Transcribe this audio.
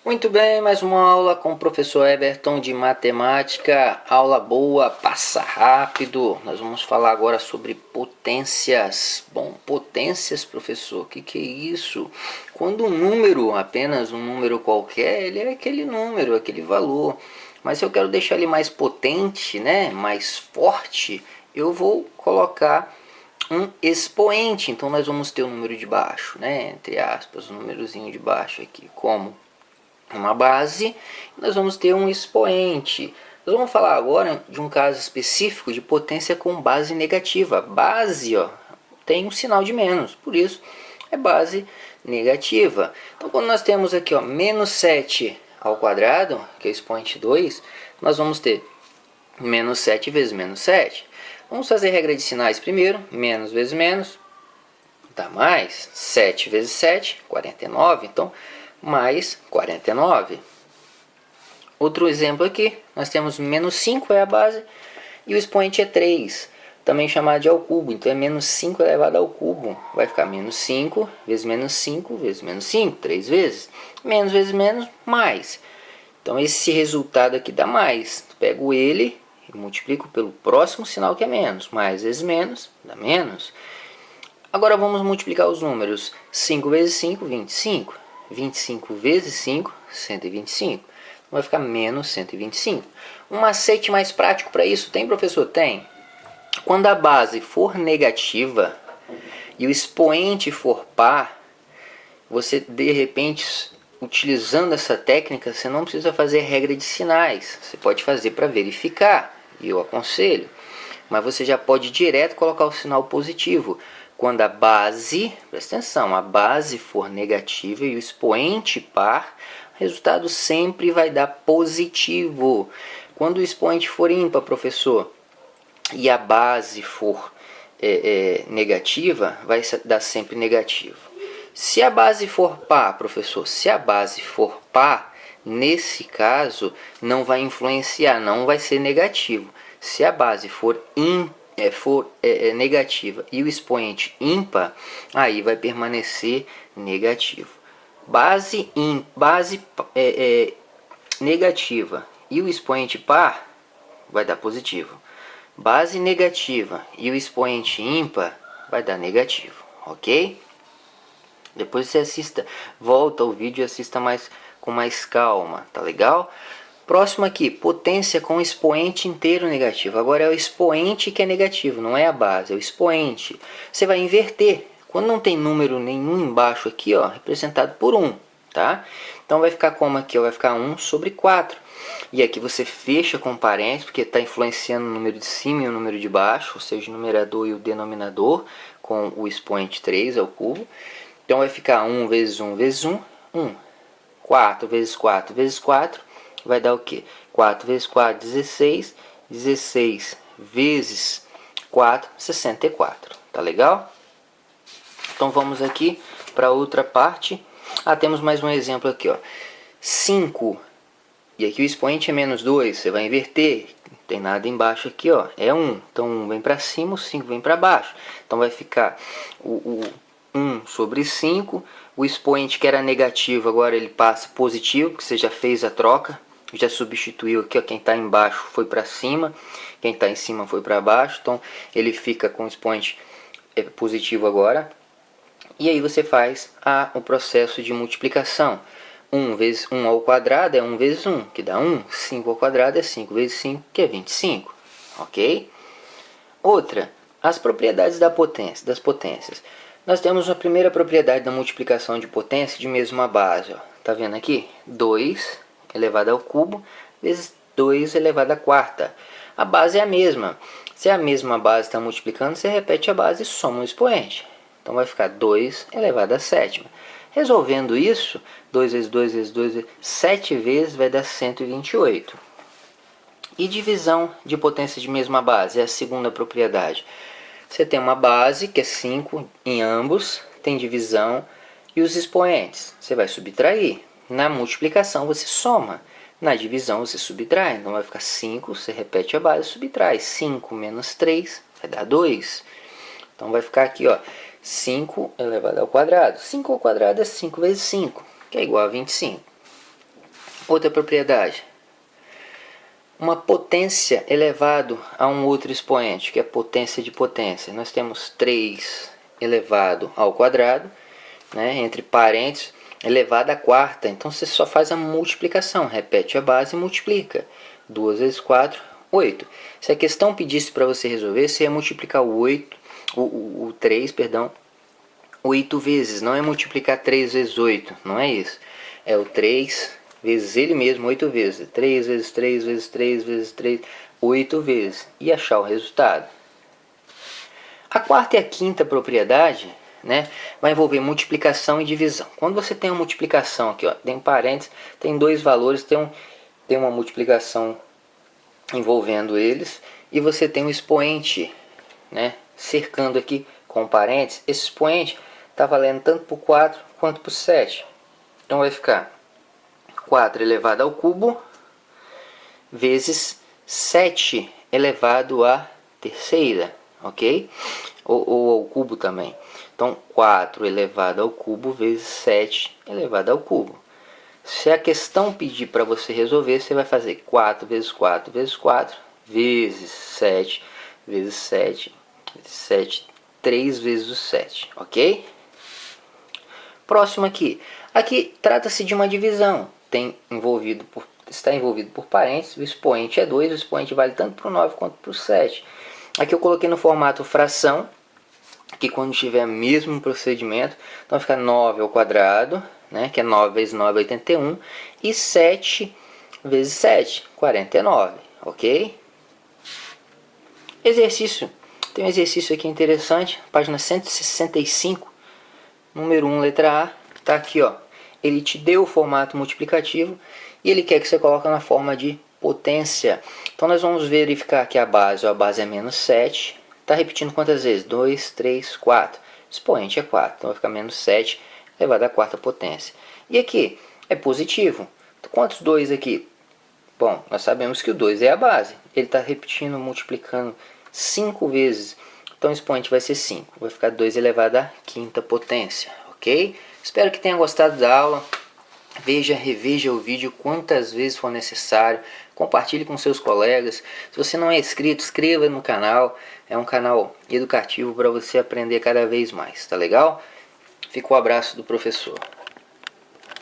Muito bem, mais uma aula com o professor Everton de matemática. Aula boa, passa rápido. Nós vamos falar agora sobre potências. Bom, potências, professor, o que é isso? Quando um número, apenas um número qualquer, ele é aquele número, aquele valor. Mas se eu quero deixar ele mais potente, né, mais forte, eu vou colocar um expoente. Então nós vamos ter o número de baixo, né, entre aspas, o númerozinho de baixo aqui, como uma base, nós vamos ter um expoente. Nós vamos falar agora de um caso específico de potência com base negativa. Base, ó, tem um sinal de menos, por isso é base negativa. Então quando nós temos aqui, ó, menos 7 ao quadrado, que é o expoente 2, nós vamos ter menos 7 vezes menos 7. Vamos fazer regra de sinais primeiro. Menos vezes menos dá mais. 7 vezes 7, 49. Então mais 49. Outro exemplo aqui, nós temos menos 5 é a base e o expoente é 3, também chamado de ao cubo, então é menos 5 elevado ao cubo, vai ficar menos 5 vezes menos 5 vezes menos 5, 3 vezes, menos vezes menos, mais. Então esse resultado aqui dá mais, pego ele e multiplico pelo próximo sinal que é menos, mais vezes menos, dá menos. Agora vamos multiplicar os números, 5 vezes 5, 25. 25 vezes 5, 125. Vai ficar menos 125. Um macete mais prático para isso, tem, professor? Tem. Quando a base for negativa e o expoente for par, você, de repente, utilizando essa técnica, você não precisa fazer regra de sinais. Você pode fazer para verificar, e eu aconselho. Mas você já pode direto colocar o sinal positivo. Quando a base, presta atenção, a base for negativa e o expoente par, o resultado sempre vai dar positivo. Quando o expoente for ímpar, professor, e a base for negativa, vai dar sempre negativo. Se a base for par, professor, se a base for par, nesse caso, não vai influenciar, não vai ser negativo. Se a base for negativa e o expoente ímpar, aí vai permanecer negativo. Base negativa e o expoente par vai dar positivo. Base negativa e o expoente ímpar vai dar negativo, ok? Depois você assista, volta ao vídeo e assista com mais calma, tá legal? Próximo aqui, potência com expoente inteiro negativo. Agora é o expoente que é negativo, não é a base, é o expoente. Você vai inverter. Quando não tem número nenhum embaixo aqui, ó, representado por 1, tá? Então vai ficar como aqui, ó, vai ficar 1 sobre 4. E aqui você fecha com parênteses, porque está influenciando o número de cima e o número de baixo, ou seja, o numerador e o denominador, com o expoente 3 ao cubo. Então vai ficar 1 vezes 1 vezes 1, 1. 4 vezes 4 vezes 4, vai dar o quê? 4 vezes 4, 16. 16 vezes 4, 64. Tá legal? Então vamos aqui para outra parte. Temos mais um exemplo aqui, ó. 5. E aqui o expoente é menos 2. Você vai inverter. Não tem nada embaixo aqui, ó. É 1. Então 1 vem para cima, o 5 vem para baixo. Então vai ficar o 1 sobre 5. O expoente que era negativo, agora ele passa positivo, porque você já fez a troca. Já substituiu aqui, ó, quem está embaixo foi para cima, quem está em cima foi para baixo. Então ele fica com o expoente positivo agora. E aí você faz o processo de multiplicação. 1 vezes 1 ao quadrado é 1 vezes 1, que dá 1. 5 ao quadrado é 5 vezes 5, que é 25. Ok? Outra, as propriedades das potências. Nós temos a primeira propriedade da multiplicação de potência de mesma base. Ó. Tá vendo aqui? 2 elevado ao cubo vezes 2 elevado à quarta. A base é a mesma. Se a mesma base está multiplicando, você repete a base e soma o expoente. Então vai ficar 2 elevado à sétima. Resolvendo isso, 2 vezes 2 vezes 2, 7 vezes vai dar 128. E divisão de potência de mesma base é a segunda propriedade. Você tem uma base, que é 5 em ambos, tem divisão, e os expoentes você vai subtrair. Na multiplicação você soma, na divisão você subtrai. Então vai ficar 5, você repete a base e subtrai. 5 menos 3 vai dar 2. Então vai ficar aqui, ó, 5 elevado ao quadrado. 5 ao quadrado é 5 vezes 5, que é igual a 25. Outra propriedade. Uma potência elevado a um outro expoente, que é potência de potência. Nós temos 3 elevado ao quadrado, né, entre parênteses, elevado à quarta. Então você só faz a multiplicação, repete a base e multiplica. 2 vezes 4, 8. Se a questão pedisse para você resolver, você ia multiplicar o 3, perdão, 8 vezes. Não é multiplicar 3 vezes 8, não é isso. É o 3 vezes ele mesmo, 8 vezes. 3 vezes 3 vezes 3 vezes 3, 8 vezes. E achar o resultado. A quarta e a quinta propriedade, né, vai envolver multiplicação e divisão. Quando você tem uma multiplicação aqui, ó, tem um parênteses, tem dois valores, tem uma multiplicação envolvendo eles, e você tem um expoente, né, cercando aqui com parênteses. Esse expoente está valendo tanto para o 4 quanto para o 7. Então vai ficar 4 elevado ao cubo vezes 7 elevado à terceira, ok? Ou ao cubo também. Então 4 elevado ao cubo vezes 7 elevado ao cubo. Se a questão pedir para você resolver, você vai fazer 4 vezes 4 vezes 4 vezes 7 vezes 7 vezes 7, 3 vezes o 7, ok? Próximo aqui. Aqui trata-se de uma divisão. Está envolvido por parênteses, o expoente é 2, o expoente vale tanto para o 9 quanto para o 7. Aqui eu coloquei no formato fração, que quando tiver o mesmo procedimento, então fica 9 ao quadrado, né, que é 9 vezes 9 é 81, e 7 vezes 7, 49, ok? Exercício. Tem um exercício aqui interessante, página 165, número 1, letra A, está aqui, ó. Ele te deu o formato multiplicativo e ele quer que você coloque na forma de potência. Então nós vamos verificar que a base é menos 7. Está repetindo quantas vezes? 2, 3, 4. Expoente é 4, então vai ficar menos 7 elevado à quarta potência. E aqui é positivo. Então, quantos 2 aqui? Bom, nós sabemos que o 2 é a base. Ele está repetindo, multiplicando 5 vezes. Então o expoente vai ser 5. Vai ficar 2 elevado à quinta potência, ok? Espero que tenha gostado da aula. Veja, reveja o vídeo quantas vezes for necessário. Compartilhe com seus colegas. Se você não é inscrito, inscreva no canal. É um canal educativo para você aprender cada vez mais. Tá legal? Fica o abraço do professor.